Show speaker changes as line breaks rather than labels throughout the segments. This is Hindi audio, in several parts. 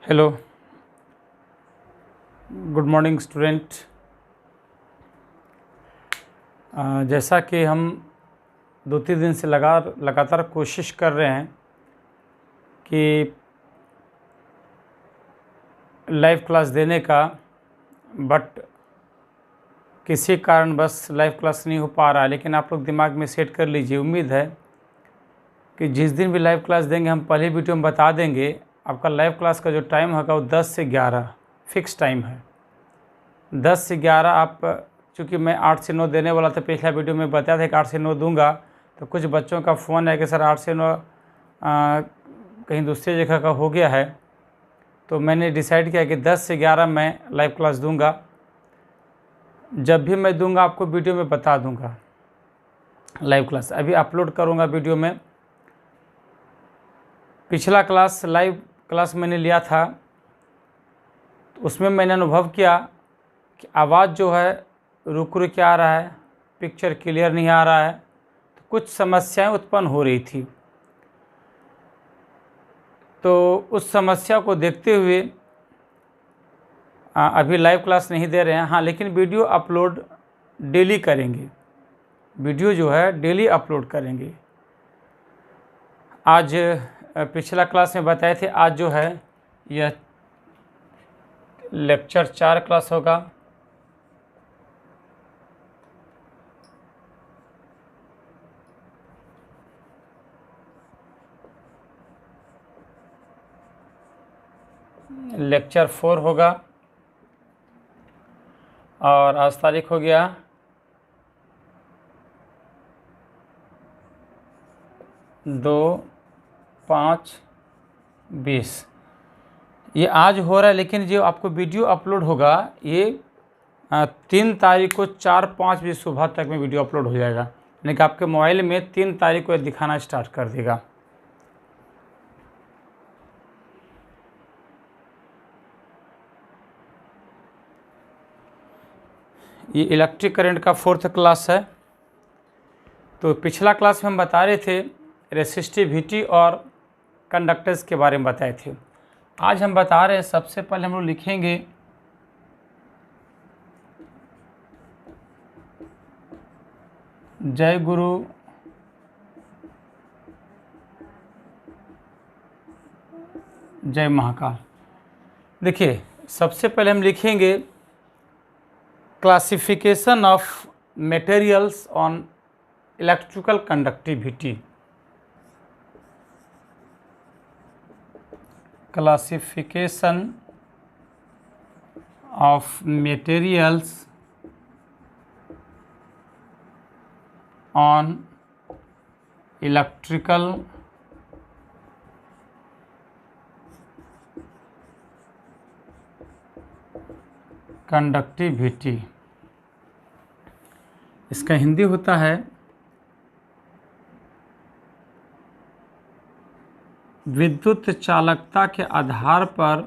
Hello, good morning student. जैसा कि हम 2-3 दिन से लगातार कोशिश कर रहे हैं कि लाइव क्लास देने का, बट किसी कारण बस लाइव क्लास नहीं हो पा रहा है। लेकिन आप लोग दिमाग में सेट कर लीजिए, उम्मीद है कि जिस दिन भी लाइव क्लास देंगे हम पहले वीडियो में बता देंगे। आपका लाइव क्लास का जो टाइम होगा वो 10 से 11 फिक्स टाइम है। 10 से 11 आप, चूँकि मैं 8 से 9 देने वाला था, पिछला वीडियो में बताया था कि 8 से 9 दूंगा, तो कुछ बच्चों का फ़ोन है कि सर 8 से 9 कहीं दूसरी जगह का हो गया है। तो मैंने डिसाइड किया कि 10 से 11 मैं लाइव क्लास दूंगा। जब भी मैं दूंगा आपको वीडियो में बता दूंगा। लाइव क्लास अभी अपलोड करूंगा वीडियो में। पिछला क्लास लाइव क्लास मैंने लिया था, तो उसमें मैंने अनुभव किया कि आवाज़ जो है रुक रुक के आ रहा है, पिक्चर क्लियर नहीं आ रहा है, तो कुछ समस्याएं उत्पन्न हो रही थी। तो उस समस्या को देखते हुए अभी लाइव क्लास नहीं दे रहे हैं। हाँ, लेकिन वीडियो अपलोड डेली करेंगे। वीडियो जो है डेली अपलोड करेंगे। आज पिछला क्लास में बताए थे, आज जो है यह लेक्चर 4 क्लास होगा। लेक्चर 4 होगा और आज तारीख हो गया 2/5/20। ये आज हो रहा है, लेकिन जो आपको वीडियो अपलोड होगा ये 3 तारीख को 4-5 बजे सुबह तक में वीडियो अपलोड हो जाएगा। यानी कि आपके मोबाइल में 3 तारीख को दिखाना स्टार्ट कर देगा। ये इलेक्ट्रिक करंट का 4th क्लास है। तो पिछला क्लास में हम बता रहे थे रेसिस्टिविटी और कंडक्टेंस के बारे में बताए थे। आज हम बता रहे हैं, सबसे पहले हम लोग लिखेंगे जय गुरु जय महाकाल। देखिए, सबसे पहले हम लिखेंगे classification of materials on electrical conductivity. Classification of materials on electrical conductivity. इसका हिंदी होता है विद्युत चालकता के आधार पर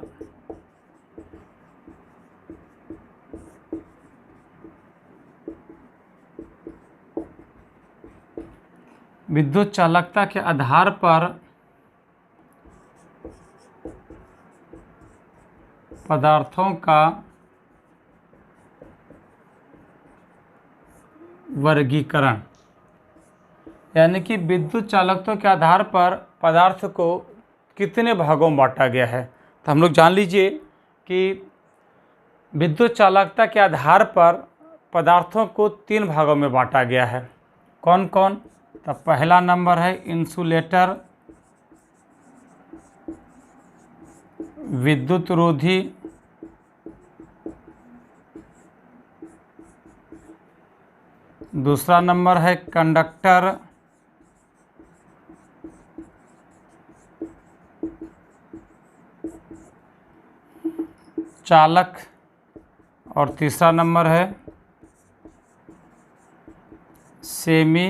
पदार्थों का वर्गीकरण। यानी कि विद्युत चालकता के आधार पर पदार्थ को कितने भागों में बांटा गया है। तो हम लोग जान लीजिए कि विद्युत चालकता के आधार पर पदार्थों को 3 भागों में बांटा गया है। कौन कौन? तो पहला नंबर है इंसुलेटर, विद्युत रोधी, दूसरा नंबर है कंडक्टर, चालक, और तीसरा नंबर है सेमी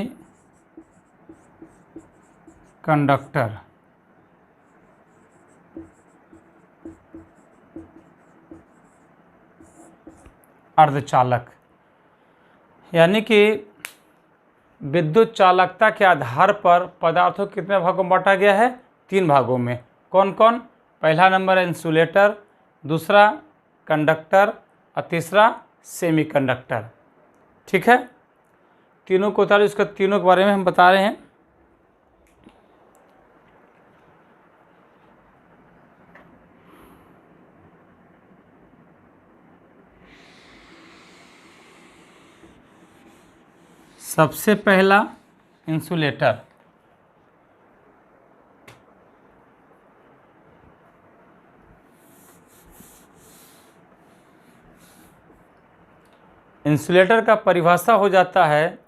कंडक्टर। अर्धचालक। यानी कि विद्युत चालकता के आधार पर पदार्थों को कितने भागों में बांटा गया है? 3 भागों में। कौन कौन? पहला नंबर है इंसुलेटर, दूसरा कंडक्टर और तीसरा सेमीकंडक्टर। ठीक है, तीनों को उतारो, इसका तीनों के बारे में हम बता रहे हैं। सबसे पहला इंसुलेटर। इंसुलेटर का परिभाषा हो जाता है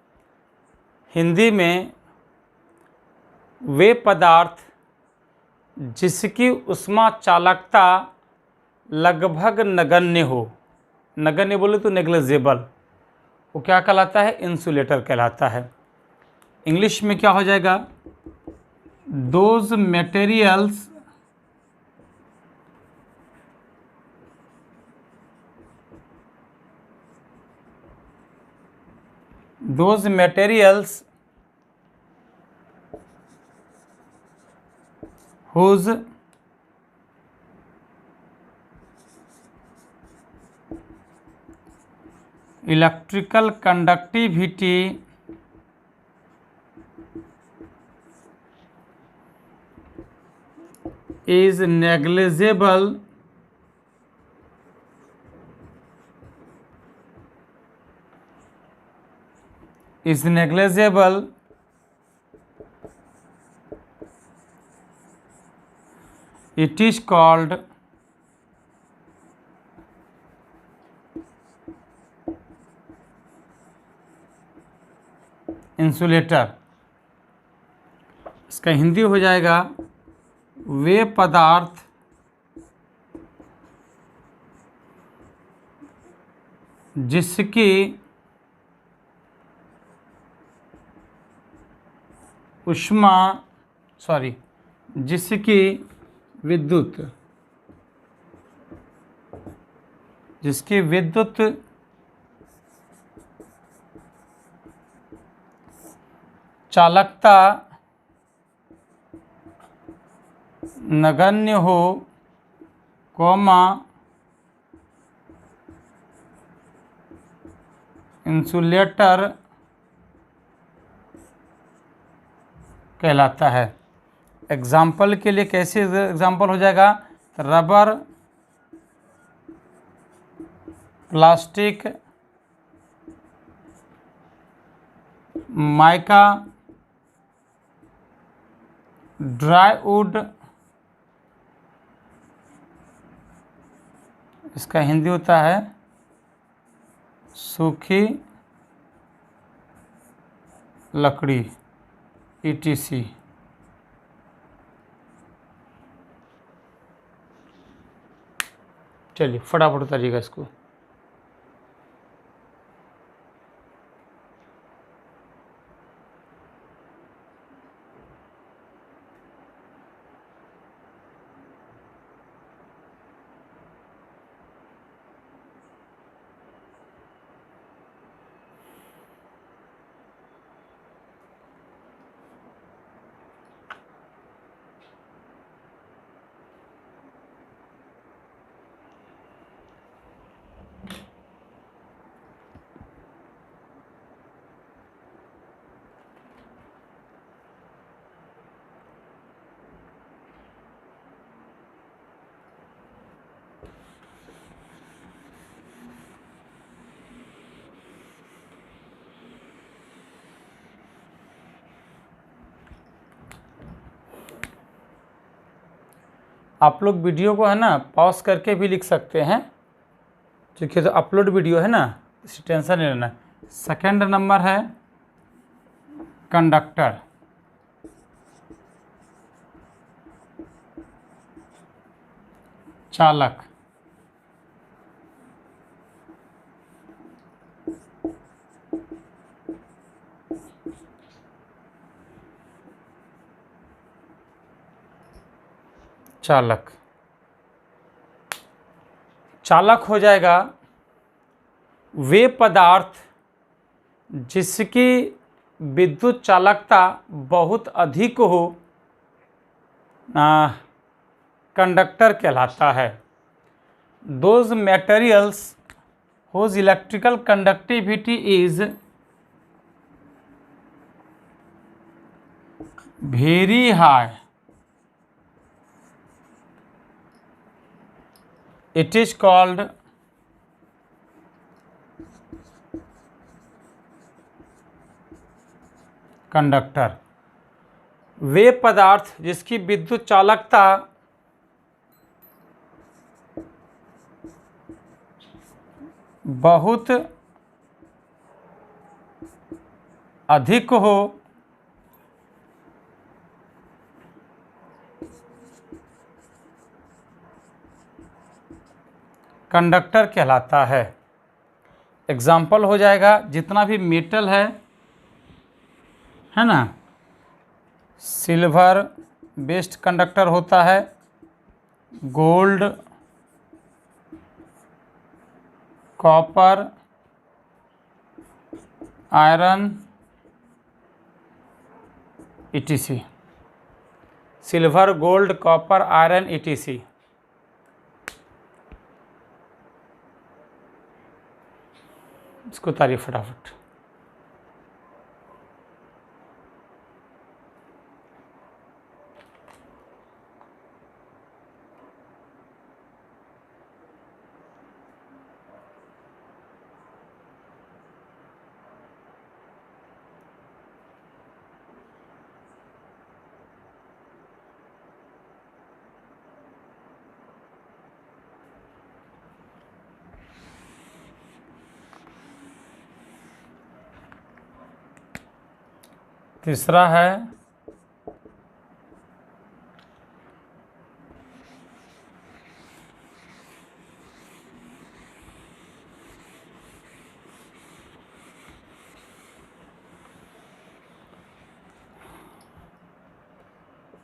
हिंदी में वे पदार्थ जिसकी ऊष्मा चालकता लगभग नगण्य हो। नगण्य बोले तो नेग्लिजिबल, वो क्या कहलाता है? इंसुलेटर कहलाता है। इंग्लिश में क्या हो जाएगा? Those materials whose electrical conductivity is negligible it is called insulator. इसका हिंदी हो जाएगा वे पदार्थ जिसकी जिसकी विद्युत चालकता नगण्य हो, इंसुलेटर कहलाता है। एग्जाम्पल के लिए कैसे एग्जाम्पल हो जाएगा? Rubber, plastic, mica, dry would. इसका हिंदी होता है सूखी लकड़ी, ETC। चलिए फटाफट उतारिएगा इसको। आप लोग वीडियो को है ना पॉज करके भी लिख सकते हैं, ठीक है? तो अपलोड वीडियो है ना, इसकी टेंशन नहीं लेना। सेकंड नंबर है कंडक्टर। चालक। चालक चालक हो जाएगा वे पदार्थ जिसकी विद्युत चालकता बहुत अधिक हो, कंडक्टर कहलाता है। Those materials whose electrical conductivity is very high, it is called conductor. वे पदार्थ जिसकी विद्युत चालकता बहुत अधिक हो कंडक्टर कहलाता है। एग्जाम्पल हो जाएगा जितना भी मेटल है ना, सिल्वर बेस्ड कंडक्टर होता है, gold, copper, iron etc। Silver, gold, copper, iron etc। इसको उतारिए फटाफट। तीसरा है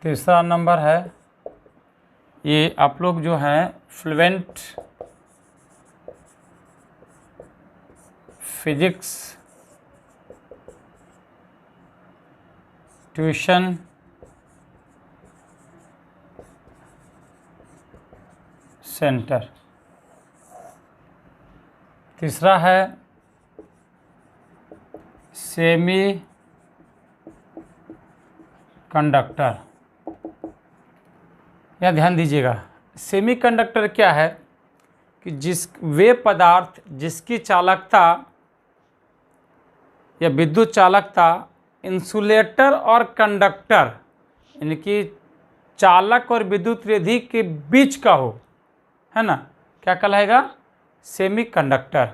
तीसरा नंबर है, ये आप लोग जो हैं फ्लुएंट फिजिक्स ट्यूशन सेंटर। तीसरा है सेमी कंडक्टर। यह ध्यान दीजिएगा, सेमी कंडक्टर क्या है कि वे पदार्थ जिसकी चालकता या विद्युत चालकता इंसुलेटर और कंडक्टर यानी कि चालक और विद्युत रोधी के बीच का हो, है ना, क्या कहलाएगा? Semi conductor.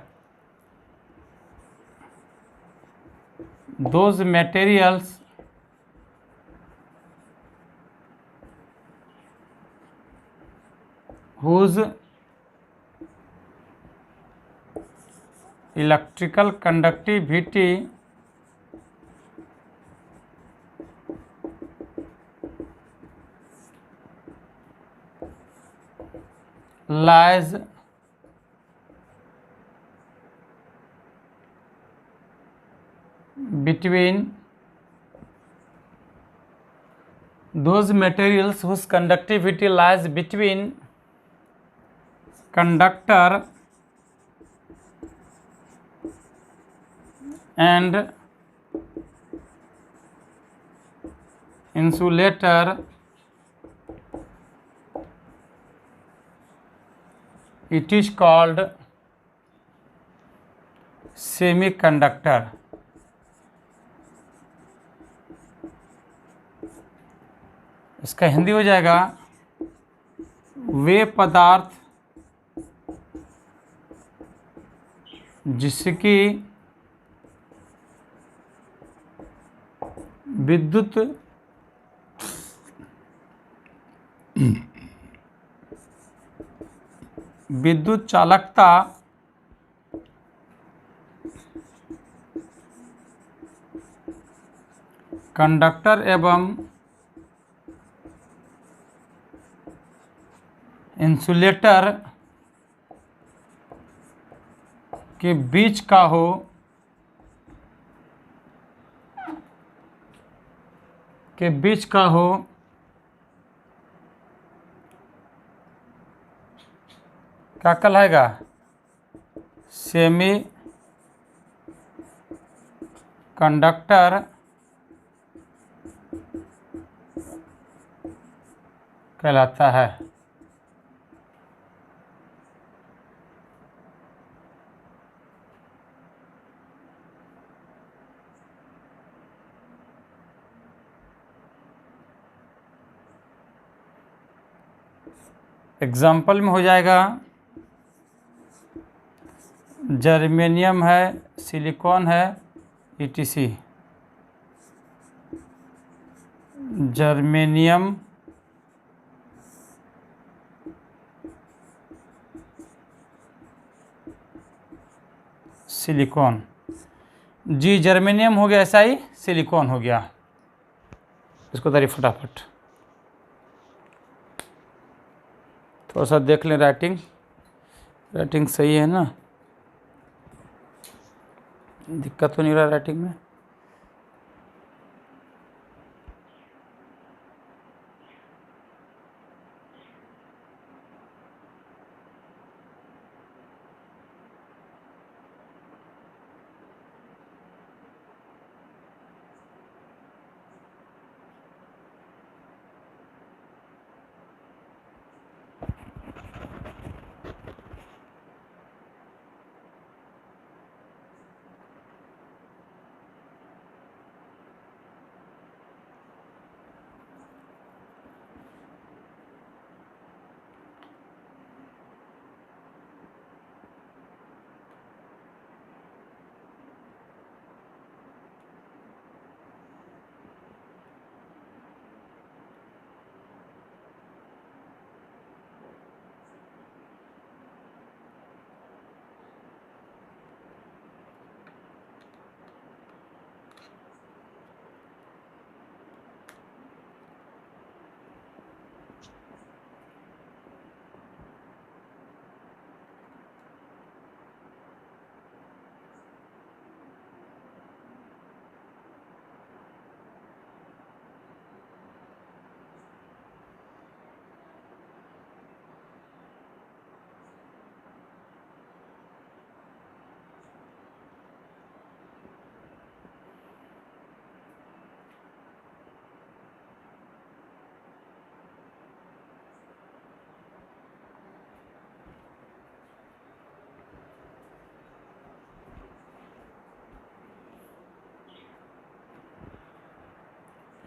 Those materials whose electrical conductivity lies between those materials whose conductivity lies between conductor and insulator, it is called semiconductor। इसका हिंदी हो जाएगा, वे पदार्थ जिसकी विद्युत चालकता कंडक्टर एवं इंसुलेटर के बीच का हो, क्या कहलाएगा? सेमी कंडक्टर कहलाता है। एग्जाम्पल में हो जाएगा जर्मेनियम है, सिलिकॉन है, ईटीसी। Germanium, silicon. जी जर्मेनियम हो गया, ऐसा ही सिलिकॉन हो गया। इसको तारीफ फटाफट थोड़ा सा देख लें। राइटिंग सही है ना? दिक्कत तो नहीं रहा राइटिंग में?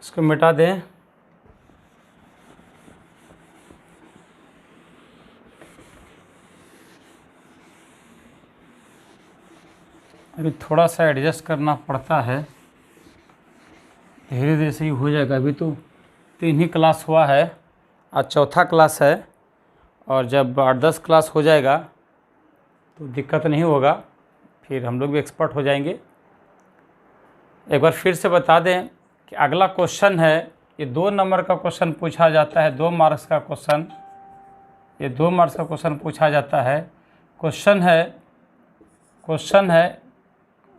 इसको मिटा दें। अभी थोड़ा सा एडजस्ट करना पड़ता है, धीरे धीरे सही हो जाएगा। अभी तो 3 ही क्लास हुआ है, आज चौथा क्लास है, और जब 8-10 क्लास हो जाएगा तो दिक्कत नहीं होगा, फिर हम लोग भी एक्सपर्ट हो जाएंगे। एक बार फिर से बता दें कि अगला क्वेश्चन है, ये 2 नंबर का क्वेश्चन पूछा जाता है, 2 मार्क्स का क्वेश्चन, ये 2 मार्क्स का क्वेश्चन पूछा जाता है। क्वेश्चन है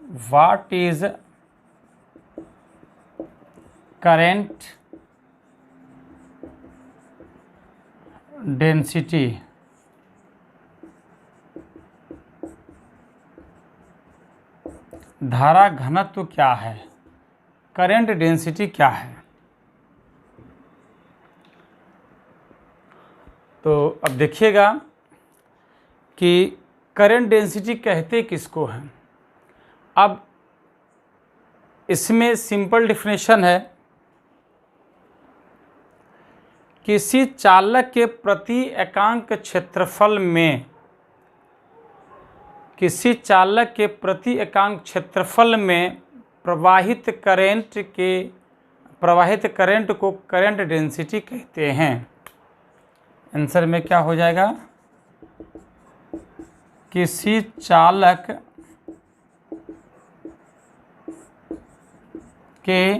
व्हाट इज करेंट डेंसिटी? धारा घनत्व क्या है, करेंट डेंसिटी क्या है? तो अब देखिएगा कि करेंट डेंसिटी कहते किसको हैं। अब इसमें सिंपल डिफिनेशन है, किसी चालक के प्रति एकांक क्षेत्रफल में, किसी चालक के प्रति एकांक क्षेत्रफल में प्रवाहित करंट को करंट डेंसिटी कहते हैं। आंसर में क्या हो जाएगा? किसी चालक के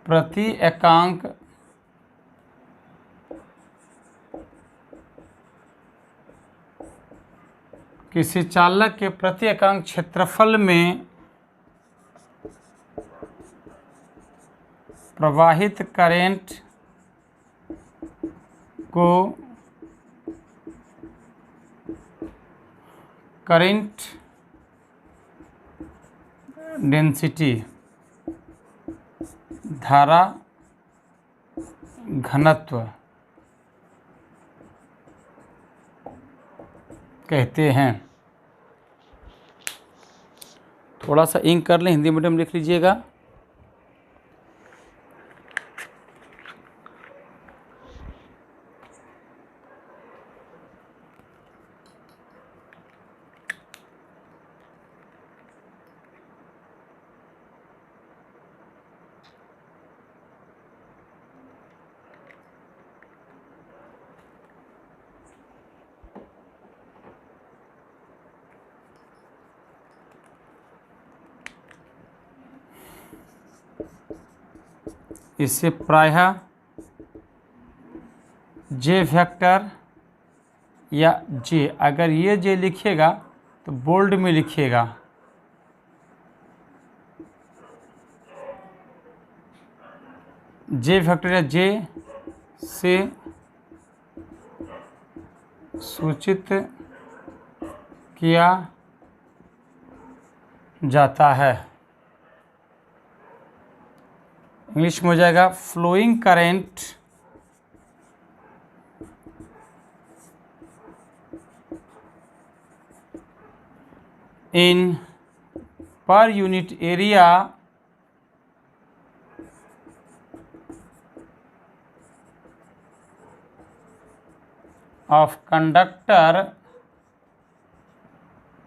प्रति एकांक किसी चालक के प्रति एकांक क्षेत्रफल में प्रवाहित करंट को करंट डेंसिटी, धारा घनत्व कहते हैं। थोड़ा सा इंक कर लें, हिंदी मीडियम लिख लीजिएगा। इससे प्रायः जे वेक्टर या जे, अगर ये जे लिखिएगा तो बोल्ड में लिखिएगा, जे वेक्टर या जे से सूचित किया जाता है। इंग्लिश में हो जाएगा फ्लोइंग करंट इन पर unit area of conductor,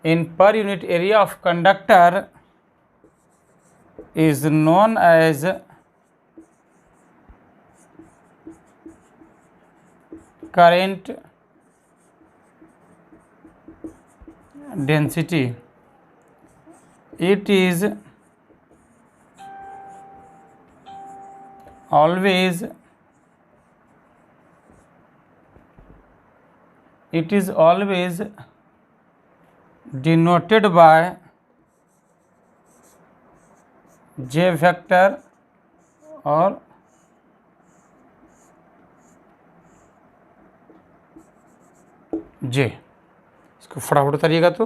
in per unit area of conductor is known as current density. It is always denoted by J vector और J। इसको फटाफट उतारिएगा तो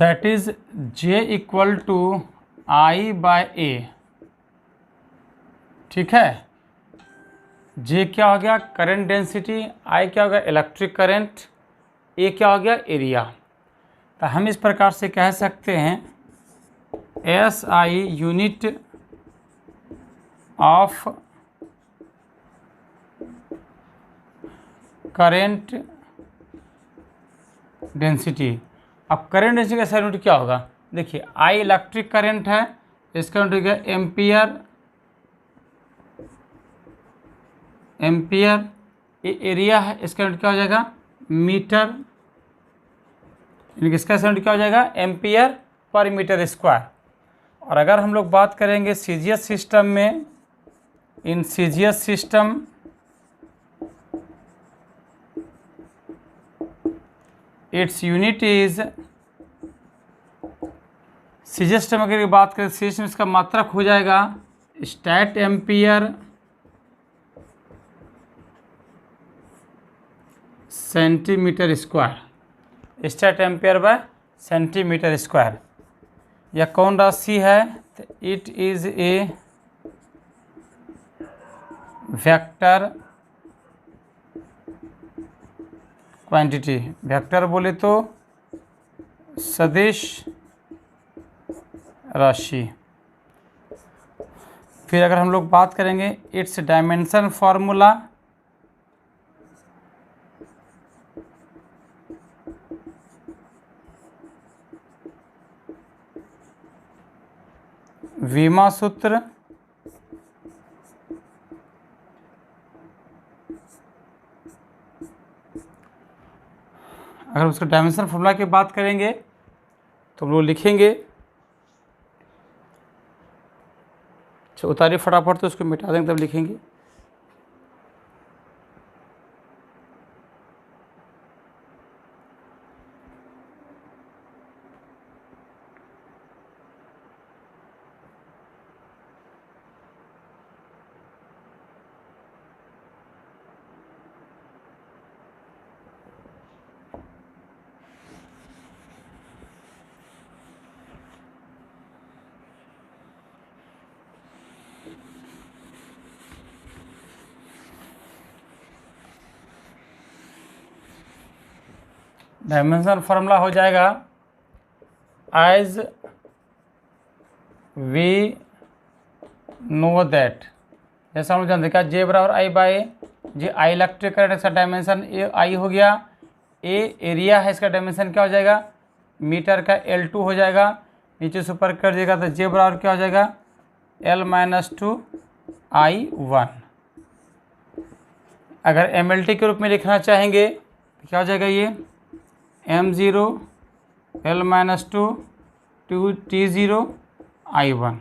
that is J equal to I by A। ठीक है, J क्या हो गया करंट डेंसिटी, I क्या हो गया इलेक्ट्रिक करंट, A क्या हो गया एरिया। तो हम इस प्रकार से कह सकते हैं SI unit of current density. अब करंट डेंसिटी का यूनिट क्या होगा, देखिए आई इलेक्ट्रिक करंट है, इसका यूनिट क्या एम्पियर, ये एरिया है, इसका यूनिट क्या हो जाएगा मीटर, इसका यूनिट क्या हो जाएगा एम्पियर पर मीटर स्क्वायर। और अगर हम लोग बात करेंगे सीजीएस सिस्टम में, in CGS system its unit is, CGS system अगर बात करें सिस्टम इसका मात्रक हो जाएगा stat ampere centimetre square, stat ampere by centimetre square. यह कौन राशि है, तो it is a vector quantity. Vector बोले तो सदिश राशि। फिर अगर हम लोग बात करेंगे इट्स डायमेंशन फार्मूला, वीमा सूत्र अगर उसका डायमेंशन फॉर्मूला की बात करेंगे तो हम लोग लिखेंगे, अच्छा उतारिए फटाफट, तो उसको मिटा देंगे तब लिखेंगे। डायमेंशन फार्मूला हो जाएगा एज वी नो दैट, जैसा हम लोग जानते हैं क्या, जे बराबर I by J, I electric current इसका डायमेंशन ए आई हो गया, ए एरिया है इसका डायमेंशन क्या हो जाएगा, मीटर का L2 हो जाएगा, नीचे से ऊपर कर देगा तो जे बराबर क्या हो जाएगा L-2I1। अगर MLT के रूप में लिखना चाहेंगे तो क्या हो जाएगा ये M0 L-2 T0I1।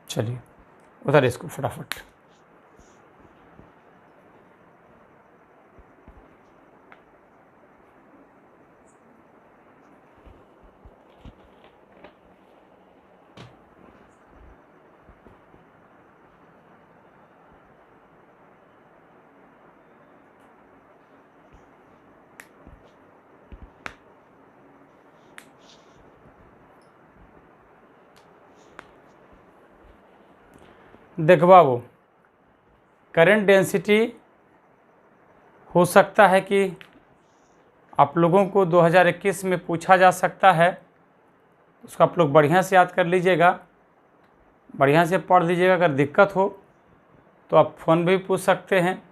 चलिए उधर इसको फटाफट। देखो बाबू, करंट डेंसिटी हो सकता है कि आप लोगों को 2021 में पूछा जा सकता है, उसको आप लोग बढ़िया से याद कर लीजिएगा, बढ़िया से पढ़ लीजिएगा। अगर दिक्कत हो तो आप फ़ोन भी पूछ सकते हैं,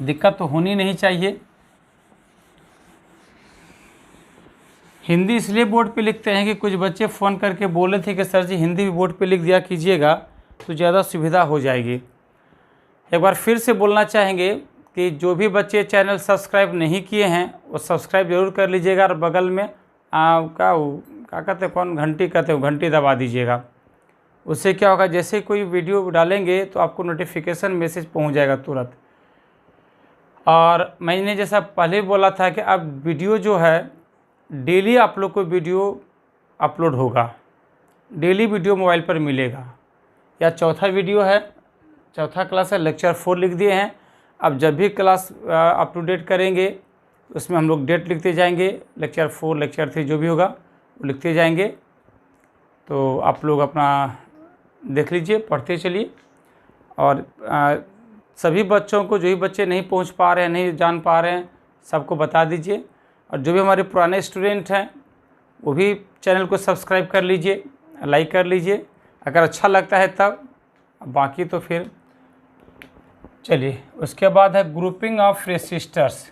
दिक्कत तो होनी नहीं चाहिए। हिंदी इसलिए बोर्ड पे लिखते हैं कि कुछ बच्चे फ़ोन करके बोले थे कि सर जी हिंदी भी बोर्ड पे लिख दिया कीजिएगा तो ज़्यादा सुविधा हो जाएगी। एक बार फिर से बोलना चाहेंगे कि जो भी बच्चे चैनल सब्सक्राइब नहीं किए हैं वो सब्सक्राइब ज़रूर कर लीजिएगा, और बगल में क्या कहते हैं, कौन घंटी कहते हो, घंटी दबा दीजिएगा। उससे क्या होगा, जैसे कोई वीडियो डालेंगे तो आपको नोटिफिकेशन मैसेज पहुंच जाएगा तुरंत। और मैंने जैसा पहले बोला था कि अब वीडियो जो है डेली आप लोग को वीडियो अपलोड होगा, डेली वीडियो मोबाइल पर मिलेगा। या चौथा वीडियो है, चौथा क्लास है, लेक्चर 4 लिख दिए हैं। अब जब भी क्लास अप टू डेट करेंगे उसमें हम लोग डेट लिखते जाएंगे, लेक्चर 4 लेक्चर 3 जो भी होगा वो लिखते जाएंगे। तो आप लोग अपना देख लीजिए, पढ़ते चलिए। और सभी बच्चों को, जो भी बच्चे नहीं पहुंच पा रहे हैं, नहीं जान पा रहे हैं, सबको बता दीजिए। और जो भी हमारे पुराने स्टूडेंट हैं वो भी चैनल को सब्सक्राइब कर लीजिए, लाइक कर लीजिए अगर अच्छा लगता है तब, बाकी तो फिर चलिए। उसके बाद है ग्रुपिंग ऑफ रेसिस्टर्स।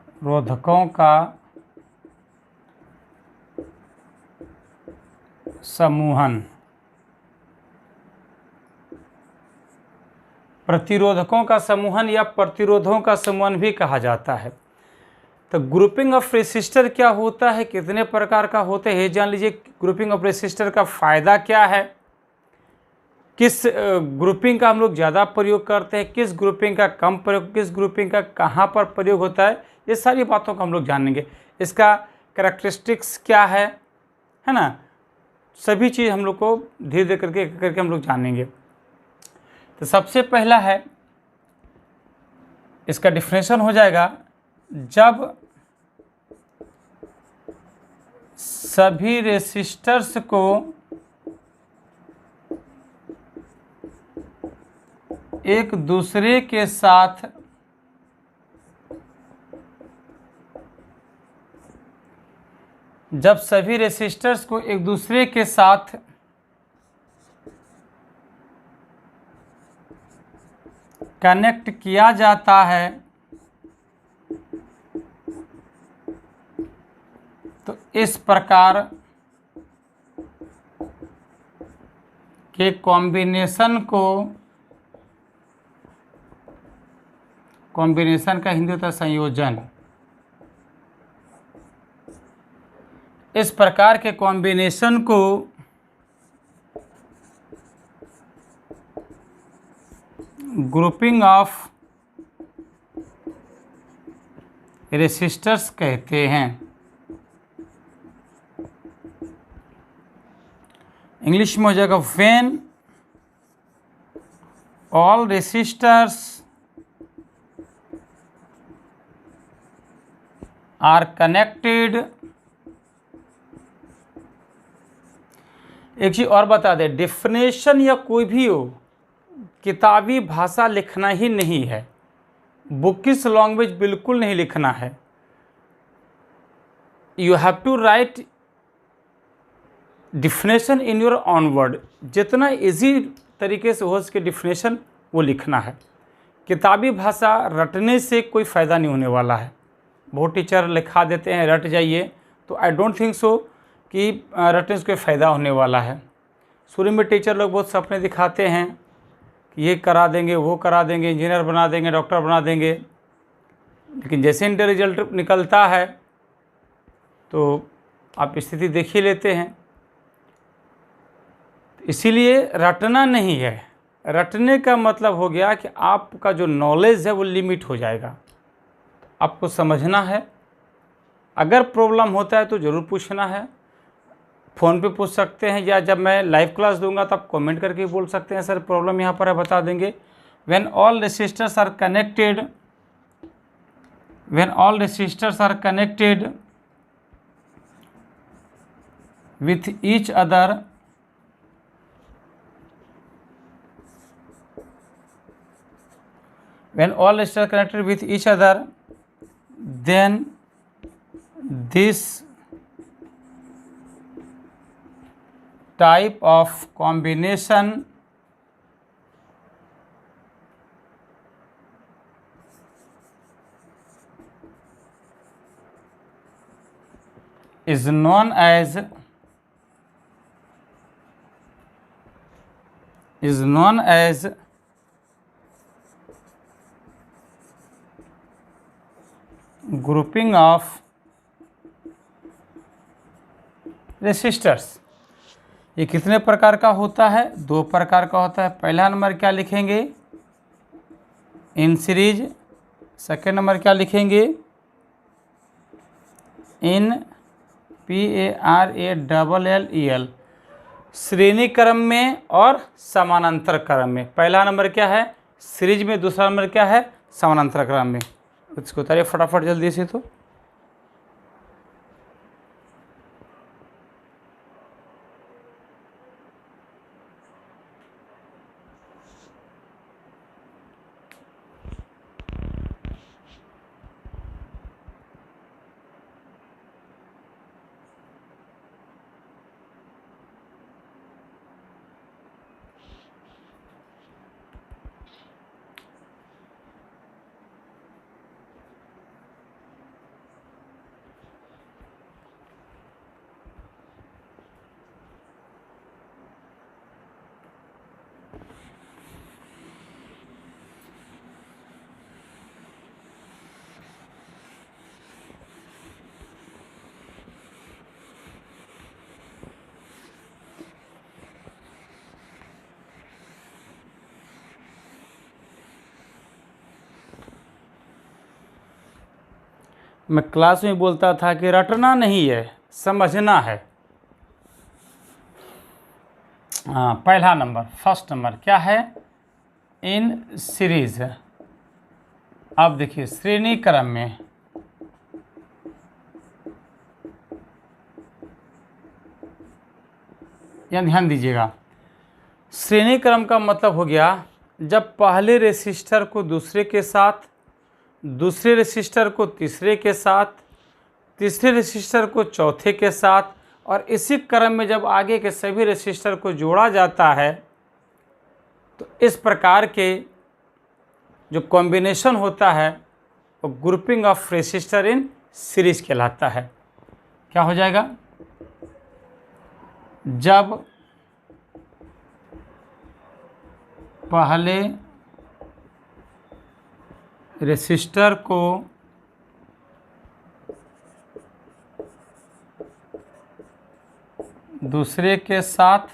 प्रतिरोधकों का समूहन, प्रतिरोधकों का समूहन या प्रतिरोधों का समूहन भी कहा जाता है। तो ग्रुपिंग ऑफ रेसिस्टर क्या होता है, कितने प्रकार का होते हैं जान लीजिए। ग्रुपिंग ऑफ रेसिस्टर का फ़ायदा क्या है, किस ग्रुपिंग का हम लोग ज़्यादा प्रयोग करते हैं, किस ग्रुपिंग का कम प्रयोग, किस ग्रुपिंग का कहाँ पर प्रयोग होता है, ये सारी बातों को हम लोग जानेंगे। इसका कैरेक्टरिस्टिक्स क्या है ना, सभी चीज़ हम लोग को धीरे धीरे करके हम लोग जानेंगे। तो सबसे पहला है, इसका डिफिनेशन हो जाएगा, जब सभी रेसिस्टर्स को एक दूसरे के साथ कनेक्ट किया जाता है तो इस प्रकार के कॉम्बिनेशन का हिंदी होता है संयोजन। इस प्रकार के कॉम्बिनेशन को ग्रुपिंग ऑफ रेसिस्टर्स कहते हैं। इंग्लिश में हो जाएगा when all resistors are connected. एक चीज और बता दें, डिफिनेशन या कोई भी हो, किताबी भाषा लिखना ही नहीं है, बुकिश लैंग्वेज बिल्कुल नहीं लिखना है। You have to write definition in your own word. जितना इजी तरीके से हो सके डिफिनेशन वो लिखना है। किताबी भाषा रटने से कोई फ़ायदा नहीं होने वाला है। बहुत टीचर लिखा देते हैं रट जाइए, तो आई डोंट थिंक सो कि रटने से कोई फ़ायदा होने वाला है। शुरू में टीचर लोग बहुत सपने दिखाते हैं कि ये करा देंगे, वो करा देंगे, इंजीनियर बना देंगे, डॉक्टर बना देंगे, लेकिन जैसे इनका रिजल्ट निकलता है तो आप स्थिति देख ही लेते हैं। इसीलिए रटना नहीं है। रटने का मतलब हो गया कि आपका जो नॉलेज है वो लिमिट हो जाएगा। आपको समझना है, अगर प्रॉब्लम होता है तो ज़रूर पूछना है। फ़ोन पे पूछ सकते हैं, या जब मैं लाइव क्लास दूंगा तो आप कमेंट करके बोल सकते हैं सर प्रॉब्लम यहाँ पर है, बता देंगे। When all resistors are connected with each other, then this type of combination is known as grouping of resistors। ये कितने प्रकार का होता है? 2 प्रकार का होता है। पहला नंबर क्या लिखेंगे? In series. सेकेंड नंबर क्या लिखेंगे? इन PARALLEL, श्रेणी क्रम में और समानांतर क्रम में। पहला नंबर क्या है? सीरीज में। दूसरा नंबर क्या है? समानांतर क्रम में। इसको उतारिए फटाफट जल्दी से। तो मैं क्लास में बोलता था कि रटना नहीं है, समझना है। हाँ, पहला नंबर, फर्स्ट नंबर क्या है? In series. अब देखिए श्रेणी क्रम में, यहाँ ध्यान दीजिएगा। श्रेणी क्रम का मतलब हो गया जब पहले रेसिस्टर को दूसरे के साथ, दूसरे रेसिस्टर को तीसरे के साथ, तीसरे रेसिस्टर को चौथे के साथ, और इसी क्रम में जब आगे के सभी रेसिस्टर को जोड़ा जाता है तो इस प्रकार के जो कॉम्बिनेशन होता है वो grouping of resistor in series कहलाता है। क्या हो जाएगा, जब पहले रेसिस्टर को दूसरे के साथ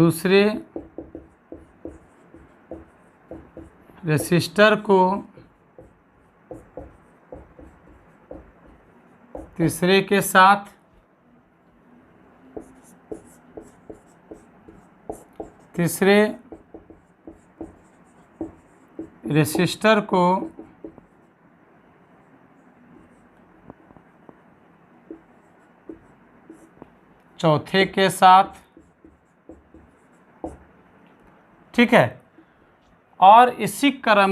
दूसरे रेसिस्टर को तीसरे के साथ तीसरे रेसिस्टर को चौथे के साथ, ठीक है। और इसी क्रम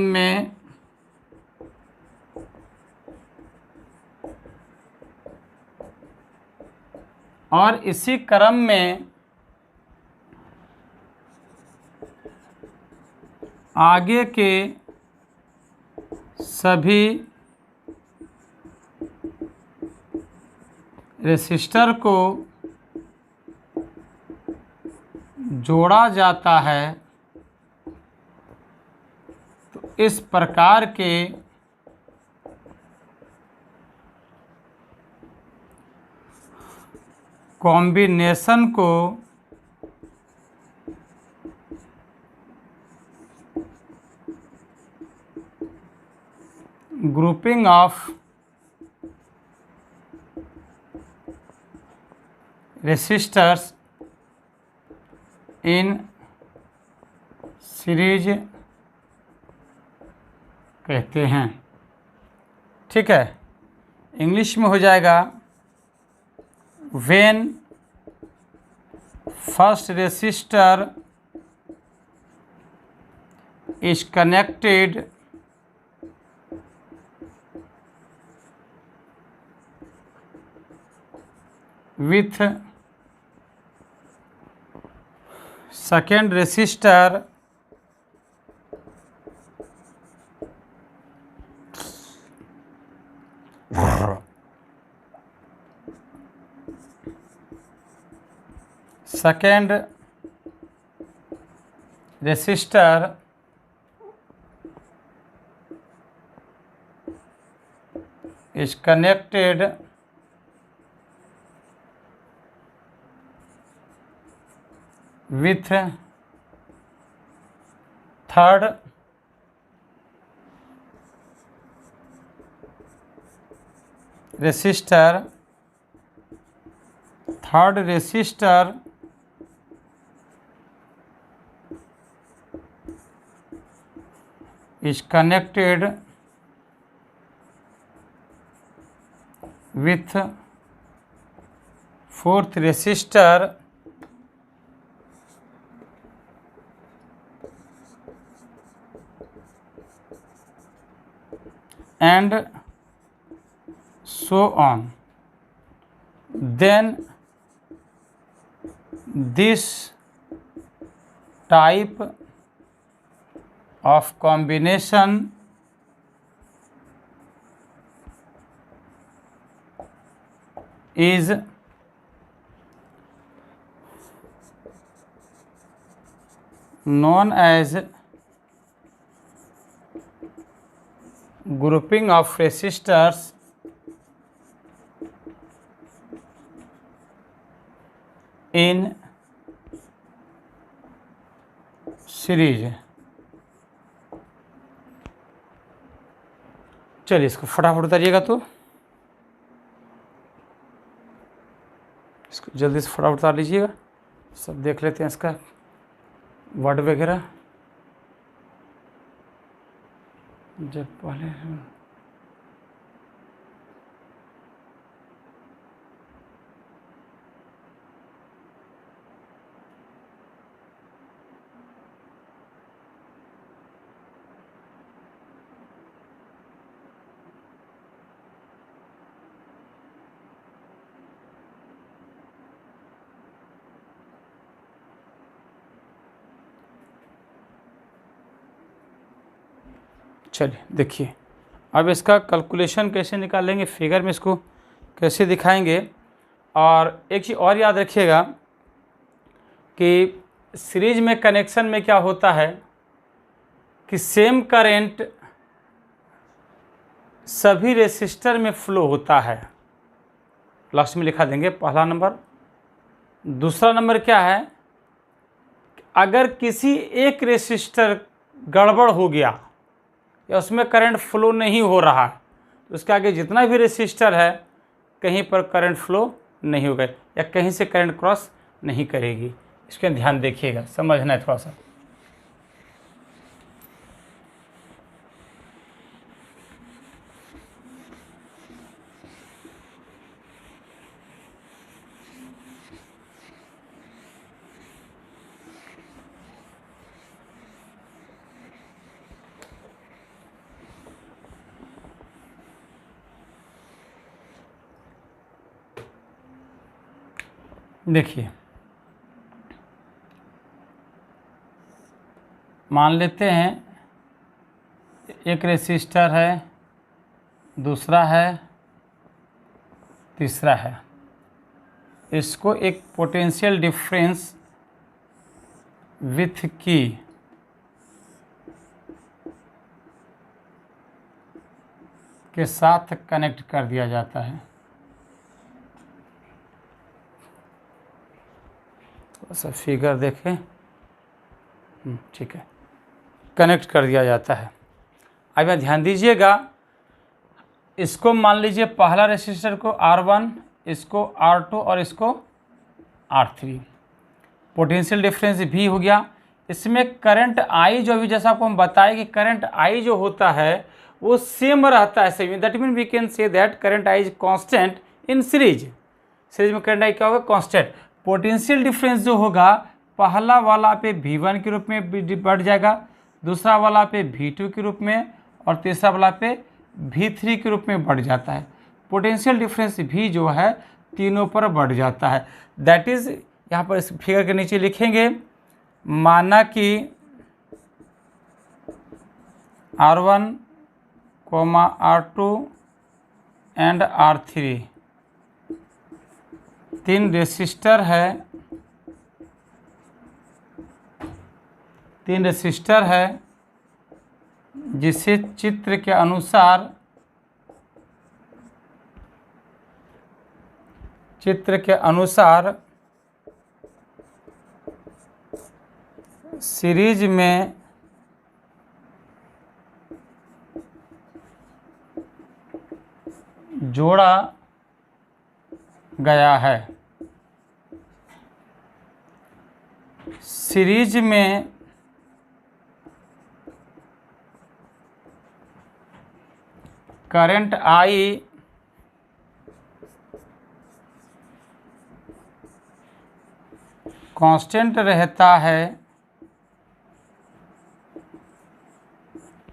में आगे के सभी रेसिस्टर को जोड़ा जाता है। तो इस प्रकार के कॉम्बिनेशन को grouping of resistors in series कहते हैं, ठीक है। इंग्लिश में हो जाएगा, when first resistor is connected with second resistor is connected with third resistor is connected with fourth resistor and so on. Then this type of combination is known as grouping of resistors in series. चलिए इसको फटाफट उतारिएगा, तो इसको जल्दी से फटाफट उतार लीजिएगा। सब देख लेते हैं इसका वर्ड वगैरह। जब पहले चलिए देखिए, अब इसका कैलकुलेशन कैसे निकालेंगे, फिगर में इसको कैसे दिखाएंगे। और एक चीज़ और याद रखिएगा कि सीरीज में कनेक्शन में क्या होता है कि सेम करंट सभी रेसिस्टर में फ्लो होता है। लास्ट में लिखा देंगे पहला नंबर। दूसरा नंबर क्या है, अगर किसी एक रेसिस्टर गड़बड़ हो गया या उसमें करंट फ्लो नहीं हो रहा तो उसके आगे जितना भी रेसिस्टर है कहीं पर करंट फ्लो नहीं होगा या कहीं से करंट क्रॉस नहीं करेगी। इसका ध्यान देखिएगा, समझना है थोड़ा सा। देखिए, मान लेते हैं एक रेसिस्टर है, दूसरा है, तीसरा है। इसको एक पोटेंशियल डिफरेंस विथ की के साथ कनेक्ट कर दिया जाता है। थोड़ा सा फिगर देखें, ठीक है, कनेक्ट कर दिया जाता है। अब यहाँ ध्यान दीजिएगा, इसको मान लीजिए पहला रेसिस्टर को R1, इसको R2 और इसको R3। पोटेंशियल डिफरेंस V हो गया। इसमें करंट I जो भी, जैसा आपको हम बताए कि करंट I जो होता है वो सेम रहता है सभी। That mean we can say that current I is constant in series. Series में करंट I क्या होगा, कांस्टेंट। पोटेंशियल डिफरेंस जो होगा पहला वाला पे V1 के रूप में बढ़ जाएगा, दूसरा वाला पे V2 के रूप में और तीसरा वाला पे V3 के रूप में बढ़ जाता है। पोटेंशियल डिफरेंस V जो है तीनों पर बढ़ जाता है। दैट इज, यहाँ पर इस फिगर के नीचे लिखेंगे, माना कि R1, R2 एंड R3 तीन रेसिस्टर है, जिसे चित्र के अनुसार सीरीज में जोड़ा गया है। सीरीज में करंट I कांस्टेंट रहता है,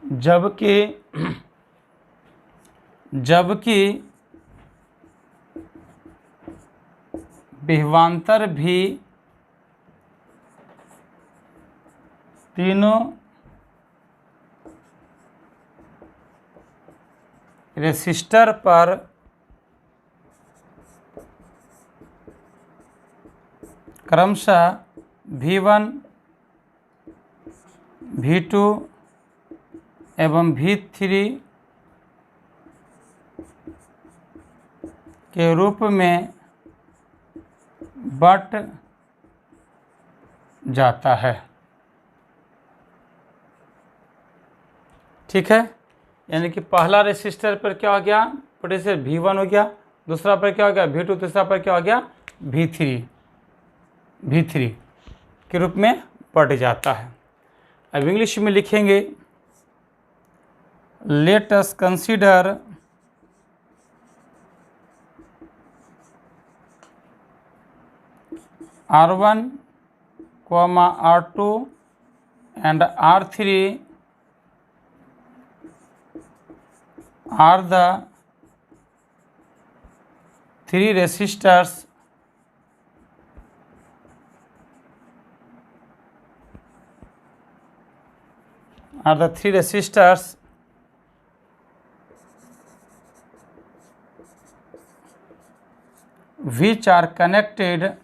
जबकि विभवांतर भी तीनों रेसिस्टर पर क्रमशः V1, V2 एवं V3 के रूप में बट जाता है। ठीक है, यानी कि पहला रेसिस्टर पर क्या हो गया, पोटेंशियल V1 हो गया, दूसरा पर क्या हो गया V2, तीसरा पर क्या हो गया V3 के रूप में बढ़ जाता है। अब इंग्लिश में लिखेंगे, let us consider R1, R2 and R3 are the three resistors which are connected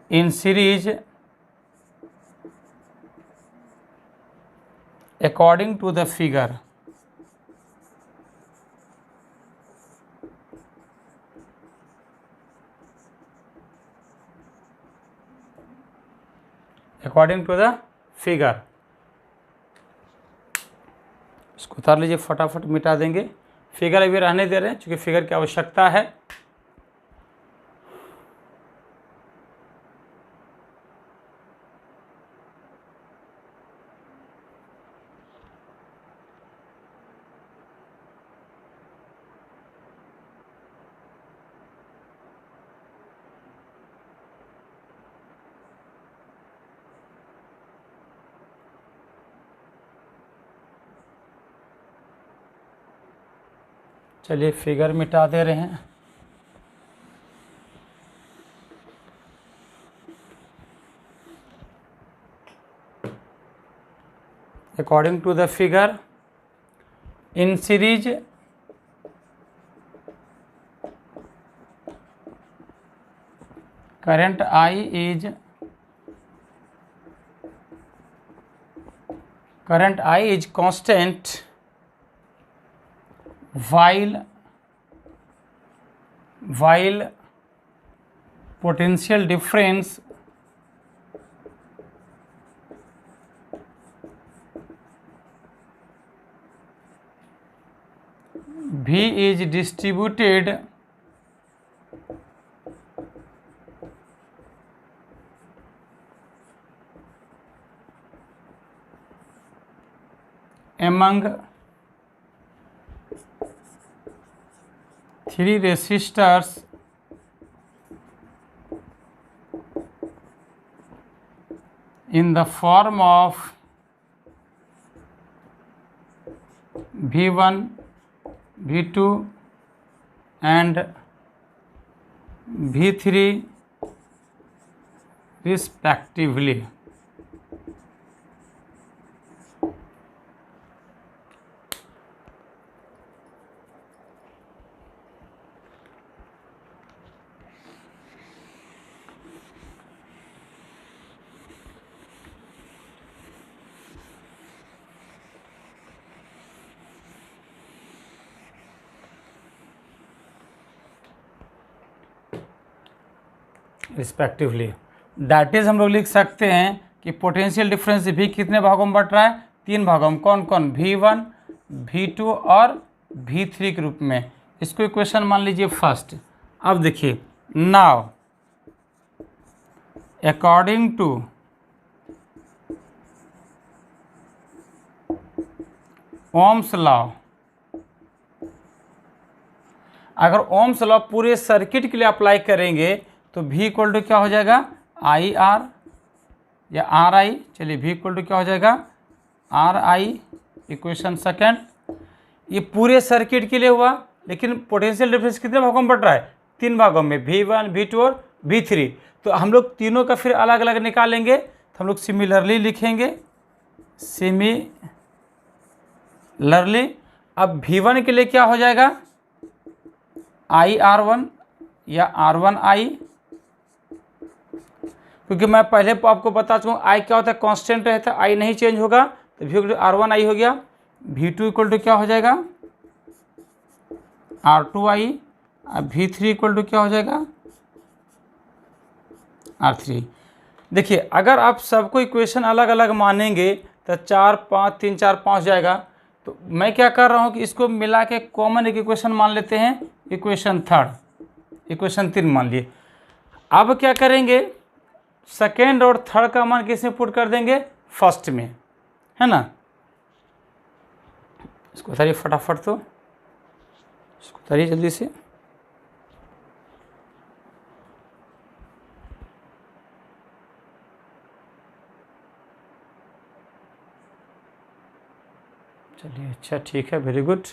in series according to the figure. According to the figure. इसको उतार लीजिए, फटाफट मिटा देंगे। फिगर अभी रहने दे रहे हैं क्योंकि फिगर की आवश्यकता है। चलिए फिगर मिटा दे रहे हैं। According to the figure, in series current I is constant while potential difference V is distributed among three resistors in the form of V1, V2 and V3 respectively. Respectively that is हम लोग लिख सकते हैं कि पोटेंशियल डिफरेंस भी कितने भागों में बट रहा है, 3 भागों में। कौन कौन? V1, V2 और V3 के रूप में। इसको इक्वेशन मान लीजिए फर्स्ट। अब देखिए, now according to Ohm's law, अगर ओम्स लॉ पूरे सर्किट के लिए अप्लाई करेंगे तो V इक्वल टू क्या हो जाएगा? IR या RI। चलिए V इक्वल टू क्या हो जाएगा? RI। इक्वेशन सेकेंड, ये पूरे सर्किट के लिए हुआ, लेकिन पोटेंशियल डिफरेंस कितने भागों में बट रहा है? 3 भागों में, V1, V2 और V3। तो हम लोग तीनों का फिर अलग अलग निकालेंगे, तो हम लोग सिमिलरली लिखेंगे, सिमिलरली। अब V1 के लिए क्या हो जाएगा? IR1 या R1I, क्योंकि मैं पहले आपको बता चुका हूँ I क्या होता है, कांस्टेंट रहता है, I नहीं चेंज होगा, तो V इक्वल टू R1I हो गया। V2 इक्वल टू क्या हो जाएगा? R2I। अब V3 इक्वल टू क्या हो जाएगा? R3। देखिए, अगर आप सबको इक्वेशन अलग अलग मानेंगे तो 4, 5, 3, 4, 5 जाएगा। तो मैं क्या कर रहा हूँ कि इसको मिला के कॉमन एक इक्वेशन मान लेते हैं, इक्वेशन थर्ड, इक्वेशन 3 मान लिए। अब क्या करेंगे, सेकेंड और थर्ड का मान किसमें पुट कर देंगे? फर्स्ट में, है ना। इसको उतारिए फटाफट, तो इसको उतारिए जल्दी से। चलिए, अच्छा ठीक है, वेरी गुड।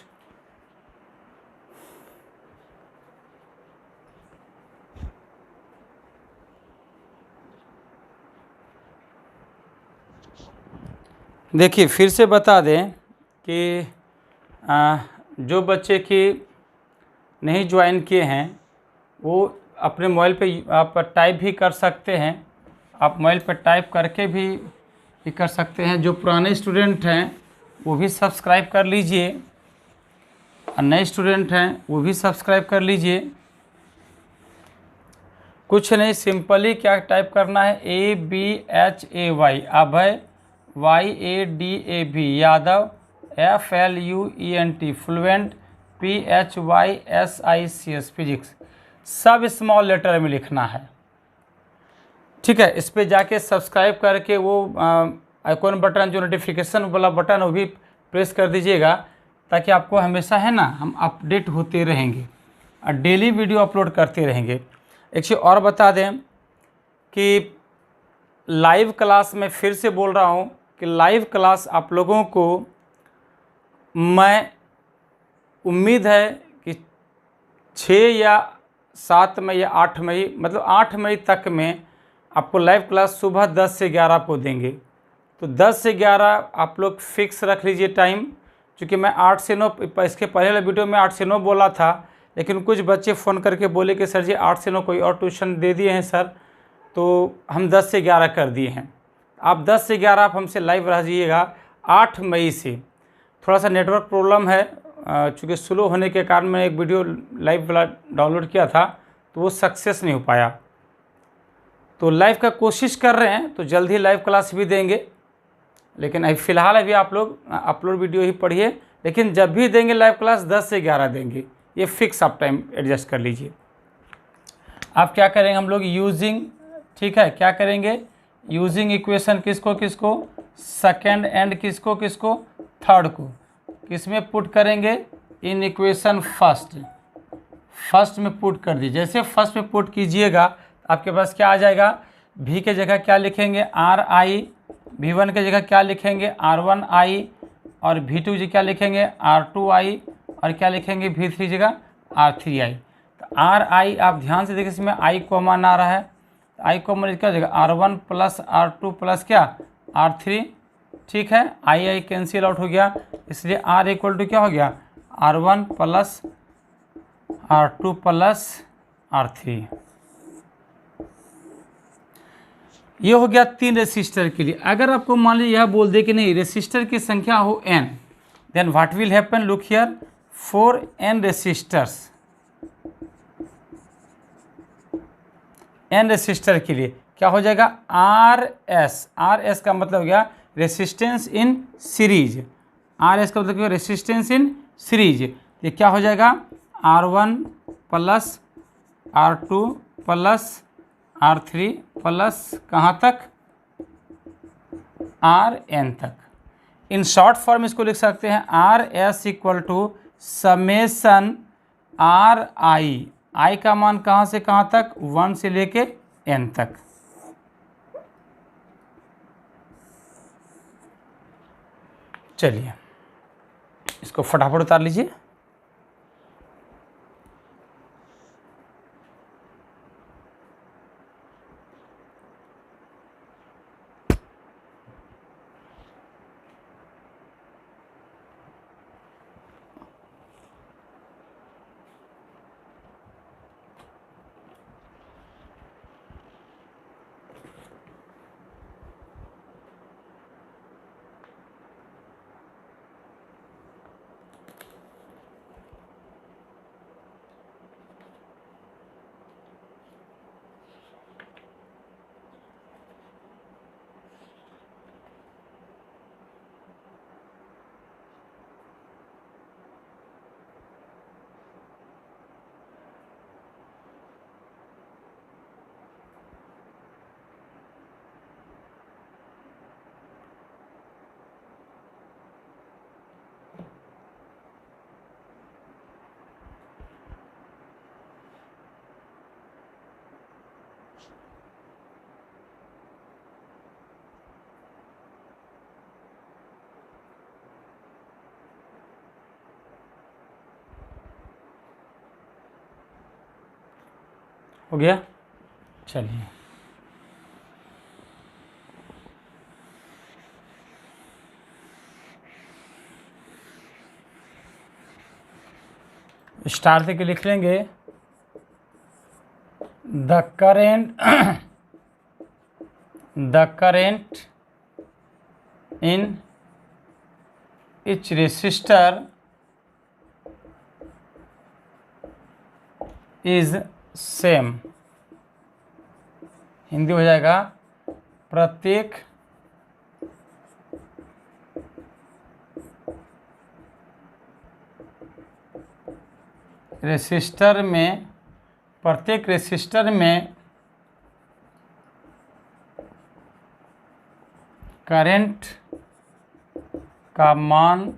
देखिए फिर से बता दें कि जो बच्चे की नहीं ज्वाइन किए हैं वो अपने मोबाइल पे आप टाइप भी कर सकते हैं, आप मोबाइल पर टाइप करके भी कर सकते हैं। जो पुराने स्टूडेंट हैं वो भी सब्सक्राइब कर लीजिए और नए स्टूडेंट हैं वो भी सब्सक्राइब कर लीजिए। कुछ नहीं, सिंपली क्या टाइप करना है, ABHAY अभय, YADAV Yadav, FLUENT fluent, PHYSICS physics, सब स्मॉल लेटर में लिखना है। ठीक है, इस पे जाके सब्सक्राइब करके वो आइकॉन बटन जो नोटिफिकेशन वाला बटन वो भी प्रेस कर दीजिएगा, ताकि आपको हमेशा है ना हम अपडेट होते रहेंगे और डेली वीडियो अपलोड करते रहेंगे। एक चीज़ और बता दें कि लाइव क्लास में फिर से बोल रहा हूँ कि लाइव क्लास आप लोगों को मैं उम्मीद है कि 6 या 7 मई या 8 मई, मतलब 8 मई तक में आपको लाइव क्लास सुबह 10 से 11 को देंगे। तो 10 से 11 आप लोग फिक्स रख लीजिए टाइम, क्योंकि मैं 8 से 9 इसके पहले वाले वीडियो में 8 से 9 बोला था, लेकिन कुछ बच्चे फ़ोन करके बोले कि सर जी 8 से 9 कोई और ट्यूशन दे दिए हैं सर, तो हम 10 से 11 कर दिए हैं। आप 10 से 11 आप हमसे लाइव रह जाइएगा 8 मई से। थोड़ा सा नेटवर्क प्रॉब्लम है, चूँकि स्लो होने के कारण मैं एक वीडियो लाइव वाला डाउनलोड किया था तो वो सक्सेस नहीं हो पाया। तो लाइव का कोशिश कर रहे हैं, तो जल्द ही लाइव क्लास भी देंगे, लेकिन अभी फ़िलहाल अभी आप लोग अपलोड वीडियो ही पढ़िए। लेकिन जब भी देंगे लाइव क्लास 10 से 11 देंगे, ये फिक्स आप टाइम एडजस्ट कर लीजिए। आप क्या करेंगे, हम लोग यूजिंग, ठीक है, क्या करेंगे, यूजिंग इक्वेशन किसको किसको, सेकेंड एंड किसको किसको, थर्ड को किस में पुट करेंगे, इन इक्वेशन फर्स्ट में पुट कर दीजिए। जैसे फर्स्ट में पुट कीजिएगा आपके पास क्या आ जाएगा, भी के जगह क्या लिखेंगे, RI, V1 के जगह क्या लिखेंगे, R1I, और V2 की क्या लिखेंगे, R2I, और क्या लिखेंगे V3 जगह R3I। तो RI आप ध्यान से देखिए, इसमें I कॉमन आ रहा है, I कॉमन इसका जगह R1 प्लस R2 प्लस क्या R3, ठीक है, I कैंसिल आउट हो गया, इसलिए R इक्वल टू क्या हो गया, R1 plus R2 plus R3। ये हो गया 3 रेसिस्टर के लिए। अगर आपको मान लीजिए यह बोल दे कि नहीं रेसिस्टर की संख्या हो n, then what will happen, look here, 4n resistors, n resistor के लिए क्या हो जाएगा, RS का मतलब हो गया रेसिस्टेंस इन सीरीज, RS का मतलब क्या, रेसिस्टेंस इन सीरीज। ये क्या हो जाएगा, R1 plus R2 plus R3 plus कहाँ तक, Rn तक। इन शॉर्ट फॉर्म इसको लिख सकते हैं RS equal to summation RI, I का मान कहाँ से कहाँ तक, 1 से लेके n तक। चलिए इसको फटाफट उतार लीजिए। हो गया, चलिए स्टार से के लिख लेंगे the current in each resistor is same। Hindi हो जाएगा प्रत्येक रेसिस्टर में करंट का मान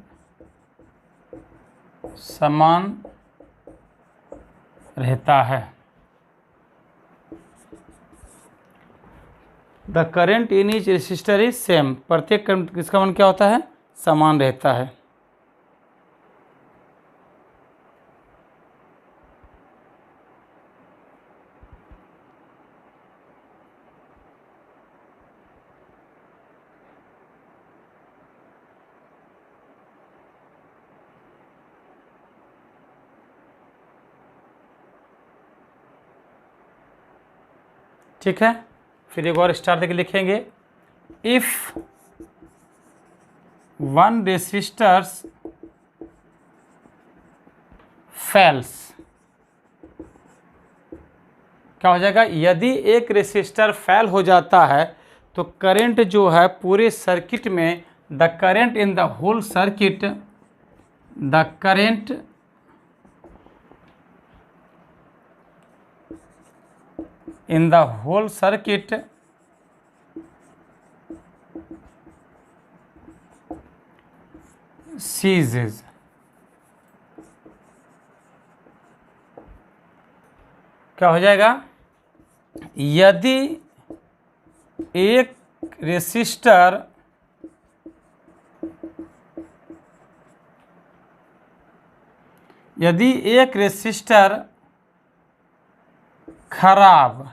समान रहता है। The current in each resistor is same, प्रत्येक करंट किसका मान क्या होता है, समान रहता है। ठीक है, फिर एक और स्टार देके लिखेंगे इफ वन रेसिस्टर्स फेल्स, क्या हो जाएगा, यदि एक रेसिस्टर फेल हो जाता है तो करंट जो है पूरे सर्किट में, the current in the whole circuit, the current in the whole circuit ceases। क्या हो जाएगा, यदि एक रेसिस्टर खराब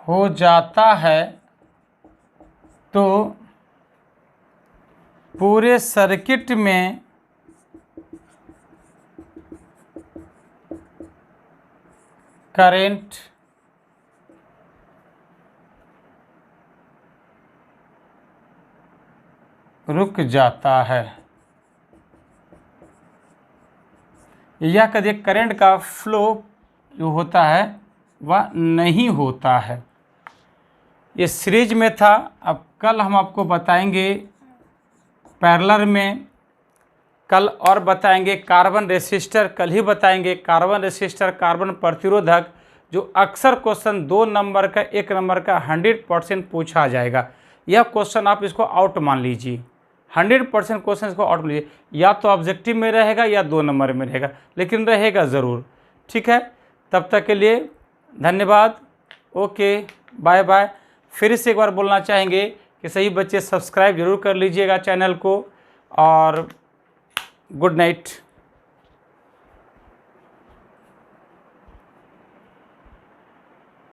हो जाता है तो पूरे सर्किट में करंट रुक जाता है, या कभी करंट का फ्लो जो होता है वह नहीं होता है। ये सीरीज में था, अब कल हम आपको बताएंगे पैरेलल में, कल और बताएंगे कार्बन रेसिस्टर, कल ही बताएंगे कार्बन रेसिस्टर, कार्बन प्रतिरोधक, जो अक्सर क्वेश्चन 2 नंबर का 1 नंबर का 100% पूछा जाएगा। यह क्वेश्चन आप इसको आउट मान लीजिए, 100% क्वेश्चन इसको आउट मान लीजिए, या तो ऑब्जेक्टिव में रहेगा या 2 नंबर में रहेगा, लेकिन रहेगा ज़रूर। ठीक है, तब तक के लिए धन्यवाद, ओके, बाय बाय। फिर से एक बार बोलना चाहेंगे कि सही बच्चे सब्सक्राइब जरूर कर लीजिएगा चैनल को, और गुड नाइट।